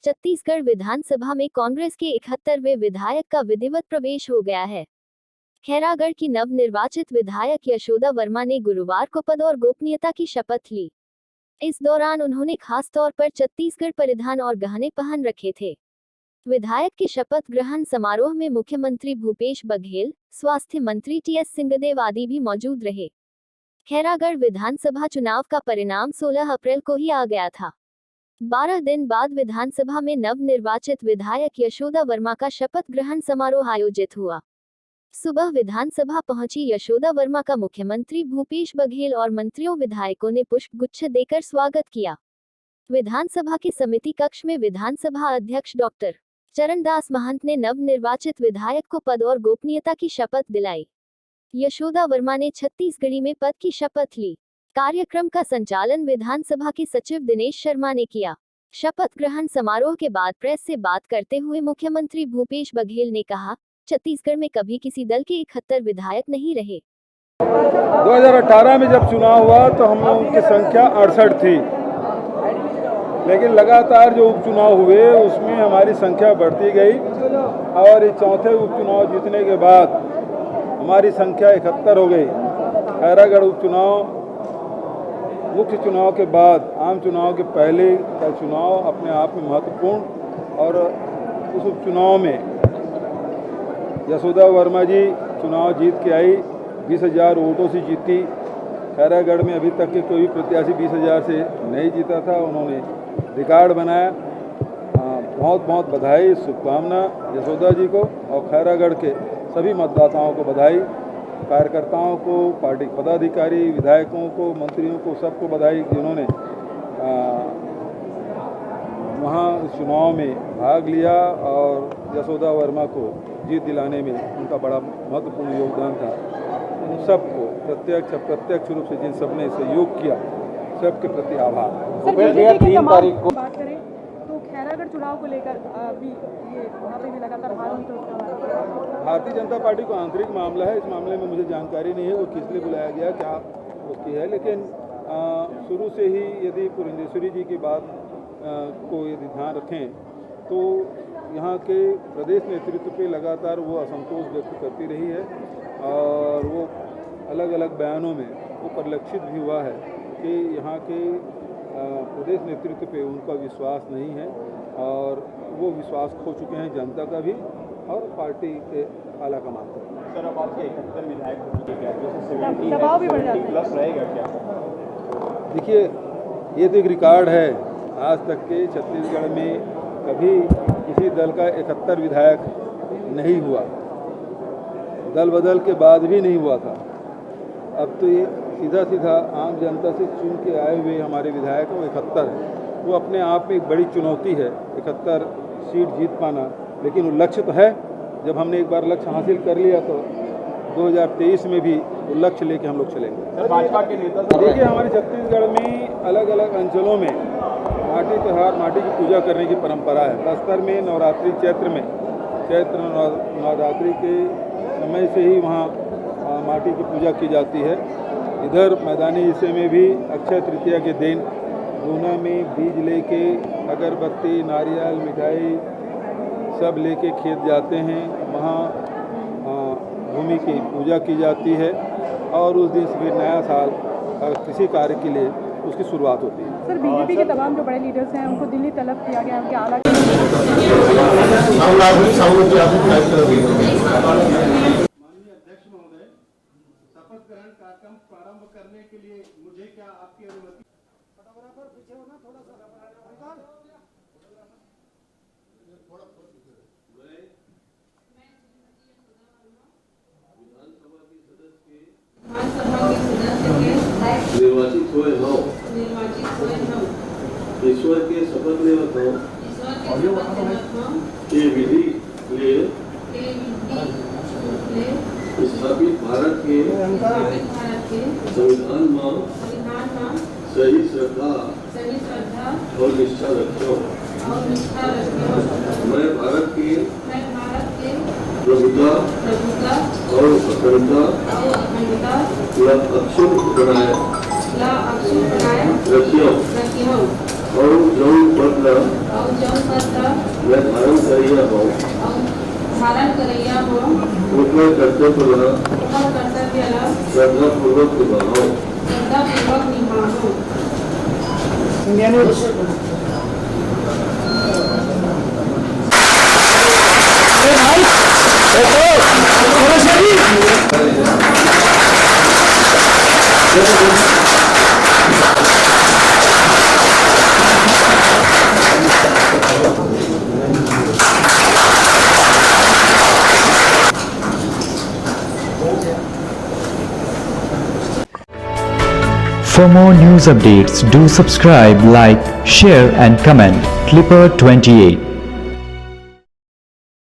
छत्तीसगढ़ विधानसभा में कांग्रेस के 71वें विधायक का विधिवत प्रवेश हो गया है। खैरागढ़ की नवनिर्वाचित विधायक यशोदा वर्मा ने गुरुवार को पद और गोपनीयता की शपथ ली। इस दौरान उन्होंने खास तौर पर छत्तीसगढ़ परिधान और गहने पहन रखे थे। विधायक के शपथ ग्रहण समारोह में मुख्यमंत्री भूपेश बघेल, स्वास्थ्य मंत्री टीएस सिंहदेव आदि भी मौजूद रहे। खैरागढ़ विधानसभा चुनाव का परिणाम 16 अप्रैल को ही आ गया था। 12 दिन बाद विधानसभा में नवनिर्वाचित विधायक यशोदा वर्मा का शपथ ग्रहण समारोह आयोजित हुआ। सुबह विधानसभा पहुंची यशोदा वर्मा का मुख्यमंत्री भूपेश बघेल और मंत्रियों विधायकों ने पुष्प गुच्छ देकर स्वागत किया। विधानसभा के समिति कक्ष में विधानसभा अध्यक्ष डॉक्टर चरणदास महंत ने नवनिर्वाचित विधायक को पद और गोपनीयता की शपथ दिलाई। यशोदा वर्मा ने छत्तीसगढ़ी में पद की शपथ ली। कार्यक्रम का संचालन विधानसभा के सचिव दिनेश शर्मा ने किया। शपथ ग्रहण समारोह के बाद प्रेस से बात करते हुए मुख्यमंत्री भूपेश बघेल ने कहा, छत्तीसगढ़ में कभी किसी दल के 71 विधायक नहीं रहे। 2018 में जब चुनाव हुआ तो हम लोगों की संख्या 68 थी, लेकिन लगातार जो उपचुनाव हुए उसमें हमारी संख्या बढ़ती गई और इस चौथे उपचुनाव जीतने के बाद हमारी संख्या 71 हो गई। खैरागढ़ उपचुनाव मुख्य चुनाव के बाद आम चुनाव के पहले का चुनाव अपने आप में महत्वपूर्ण, और उस उपचुनाव में यशोदा वर्मा जी चुनाव जीत के आई, 20,000 वोटों से जीती। खैरागढ़ में अभी तक के कोई प्रत्याशी 20,000 से नहीं जीता था, उन्होंने रिकॉर्ड बनाया। बहुत बहुत बधाई, शुभकामना यशोदा जी को और खैरागढ़ के सभी मतदाताओं को बधाई, कार्यकर्ताओं को, पार्टी पदाधिकारी, विधायकों को, मंत्रियों को, सबको बधाई जिन्होंने वहाँ चुनाव में भाग लिया और यशोदा वर्मा को जीत दिलाने में उनका बड़ा महत्वपूर्ण योगदान था। उन सबको प्रत्यक्ष अप्रत्यक्ष रूप से जिन सबने सहयोग किया, सबके प्रति आभार। सर, 3 तारीख को बात करें तो खैरागढ़ चुनाव को लेकर अभी ये वहाँ पे भी लगातार भारतीय जनता पार्टी को आंतरिक मामला है। इस मामले में मुझे जानकारी नहीं है वो किस लिए बुलाया गया, क्या उसकी है, लेकिन शुरू से ही यदि पुरंदेश्वरी जी की बात को यदि ध्यान रखें तो यहाँ के प्रदेश नेतृत्व पे लगातार वो असंतोष व्यक्त करती रही है और वो अलग अलग बयानों में वो परिलक्षित भी हुआ है कि यहाँ के प्रदेश नेतृत्व पे उनका विश्वास नहीं है और वो विश्वास खो चुके हैं जनता का भी और पार्टी के आला कमान का। सर, अब आपके 71 विधायक हो चुके हैं, दबाव भी बढ़ जाता है, प्लस रहेगा क्या? देखिए, ये तो एक रिकॉर्ड है, आज तक के छत्तीसगढ़ में कभी किसी दल का 71 विधायक नहीं हुआ, दल बदल के बाद भी नहीं हुआ था। अब तो ये सीधा सीधा आम जनता से चुन के आए हुए हमारे विधायक वो 71 है। वो अपने आप में एक बड़ी चुनौती है 71 सीट जीत पाना, लेकिन वो लक्ष्य तो है। जब हमने एक बार लक्ष्य हासिल कर लिया तो 2023 में भी वो लक्ष्य लेके हम लोग चलेंगे। सर, भाजपा के नेता देखिए, हमारे छत्तीसगढ़ में अलग अलग अंचलों में माटी त्योहार, माटी की पूजा करने की परंपरा है। बस्तर में नवरात्रि चैत्र नवरात्रि के समय से ही वहाँ माटी की पूजा की जाती है। इधर मैदानी हिस्से में भी अक्षय तृतीया के दिन दूना में बीज लेके अगरबत्ती, नारियल, मिठाई सब लेके खेत जाते हैं, वहाँ भूमि की पूजा की जाती है और उस दिन से फिर नया साल किसी कार्य के लिए उसकी शुरुआत होती है। सर, बीजेपी के तमाम जो बड़े लीडर्स हैं उनको दिल्ली तलब किया गया, उनके आला शपथ ग्रहण कार्यक्रम प्रारंभ करने के लिए मुझे क्या आपकी अनुमति? बराबर पीछे हो ना, थोड़ा सा निर्वाचित हुए हो ईश्वर के शपथ लेवत हो के विधि ले स्थापित भारत के संविधान में सही श्रद्धा और निष्ठा रखो। मैं भारत के प्रभुता और अखंडता अक्षुण बनाए रखियो और जो पद जौन श्रद्धा मैं धारण करिया हूँ धारण करैया हो ऊपर कर्तव्य ला ओकर कर्तव्य ला श्रद्धापूर्वक निभाऊँ श्रद्धापूर्वक निभाऊँ। For more news updates, do subscribe, like, share and comment. Clipper 28.